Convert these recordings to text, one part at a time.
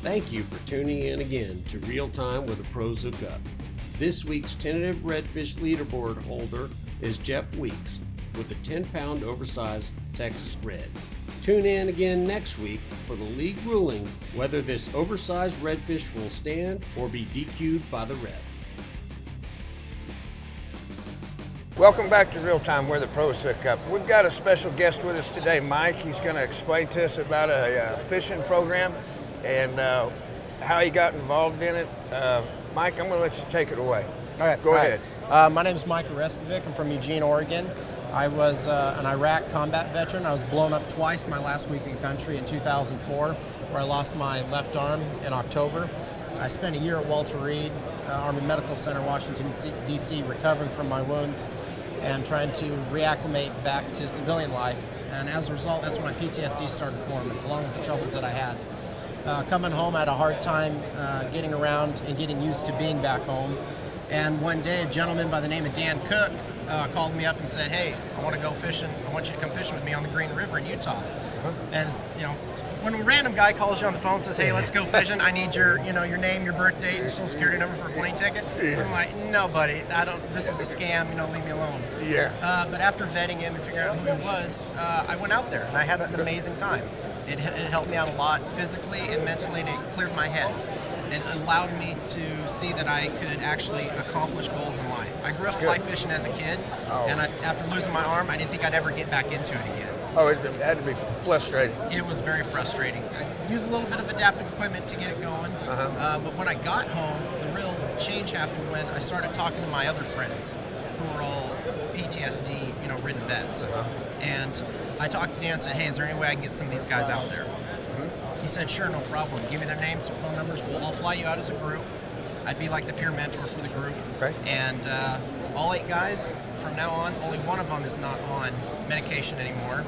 Thank you for tuning in again to Real Time with the Pros Hook Up. This week's tentative redfish leaderboard holder is Jeff Weeks with a 10-pound oversized Texas red. Tune in again next week for the league ruling whether this oversized redfish will stand or be DQ'd by the ref. Welcome back to Real Time where the Pros Hook Up. We've got a special guest with us today, Mike. He's going to explain to us about a fishing program and how he got involved in it. Mike, I'm going to let you take it away. All right, Go ahead. My name is Mike Riversofrecovery. I'm from Eugene, Oregon. I was an Iraq combat veteran. I was blown up twice my last week in country in 2004, where I lost my left arm in October. I spent a year at Walter Reed Army Medical Center, Washington, D.C., recovering from my wounds and trying to reacclimate back to civilian life. And as a result, that's when my PTSD started forming, along with the troubles that I had. Coming home, I had a hard time getting around and getting used to being back home. And one day, a gentleman by the name of Dan Cook called me up and said, "Hey, I want to go fishing. I want you to come fishing with me on the Green River in Utah." And you know, when a random guy calls you on the phone and says, "Hey, let's go fishing. I need your name, your birth date, your social security number for a plane ticket," I'm like, "No, buddy, I don't. This is a scam. Leave me alone." Yeah. But after vetting him and figuring out who he was, I went out there and I had an amazing time. It helped me out a lot physically and mentally, and it cleared my head. It allowed me to see that I could actually accomplish goals in life. I grew up fly fishing as a kid, and after losing my arm, I didn't think I'd ever get back into it again. Oh, it had to be frustrating. It was very frustrating. I used a little bit of adaptive equipment to get it going, but when I got home, the real change happened when I started talking to my other friends who were all PTSD, ridden vets. And I talked to Dan and said, "Hey, is there any way I can get some of these guys out there?" He said, "Sure, no problem. Give me their names, their phone numbers. I'll fly you out as a group." I'd be like the peer mentor for the group. Okay. And all 8 guys, from now on, only one of them is not on medication anymore.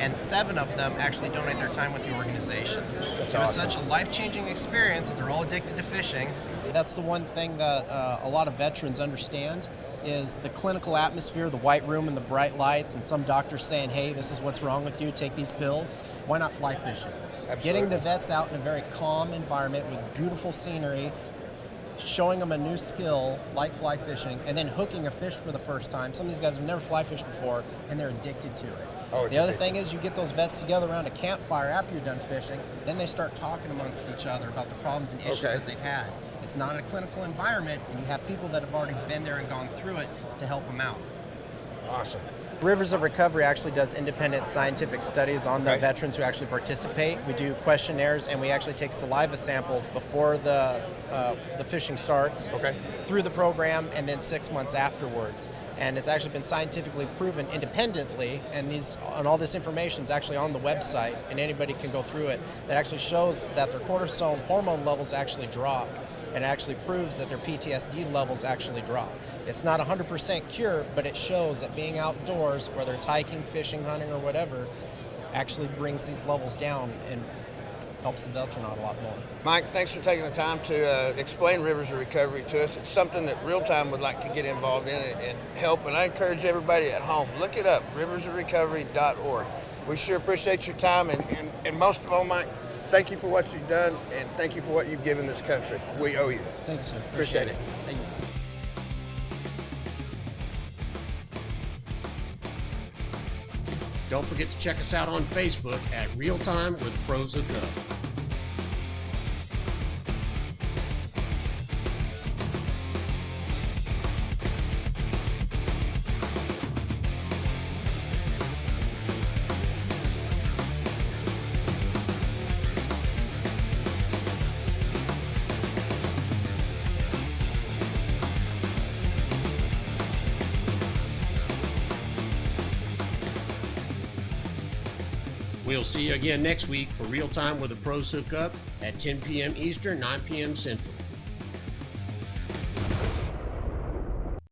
And 7 of them actually donate their time with the organization. It was such a life-changing experience that they're all addicted to fishing. That's the one thing that a lot of veterans understand is the clinical atmosphere, the white room and the bright lights, and some doctors saying, "Hey, this is what's wrong with you, take these pills." Why not fly fishing? Absolutely. Getting the vets out in a very calm environment with beautiful scenery, showing them a new skill like fly fishing, and then hooking a fish for the first time. Some of these guys have never fly fished before, and they're addicted to it. The other thing is you get those vets together around a campfire after you're done fishing, then they start talking amongst each other about the problems and issues that they've had. It's not a clinical environment, and you have people that have already been there and gone through it to help them out. Awesome. Riversofrecovery actually does independent scientific studies on the veterans who actually participate. We do questionnaires, and we actually take saliva samples before the fishing starts, through the program, and then 6 months afterwards. And it's actually been scientifically proven independently, and all this information is actually on the website, and anybody can go through it. That actually shows that their cortisone hormone levels actually drop, and actually proves that their PTSD levels actually drop. It's not 100% cure, but it shows that being outdoors, whether it's hiking, fishing, hunting, or whatever, actually brings these levels down and helps the veteran out a lot more. Mike, thanks for taking the time to explain Rivers of Recovery to us. It's something that Real Time would like to get involved in and help, and I encourage everybody at home, look it up, riversofrecovery.org. We sure appreciate your time, and most of all, Mike, thank you for what you've done, and thank you for what you've given this country. We owe you. Thank you, sir. Appreciate it. Thank you. Don't forget to check us out on Facebook at Real Time with Pros Hook Up. We'll see you again next week for Real Time with the Pros Hook Up at 10 p.m. Eastern, 9 p.m. Central.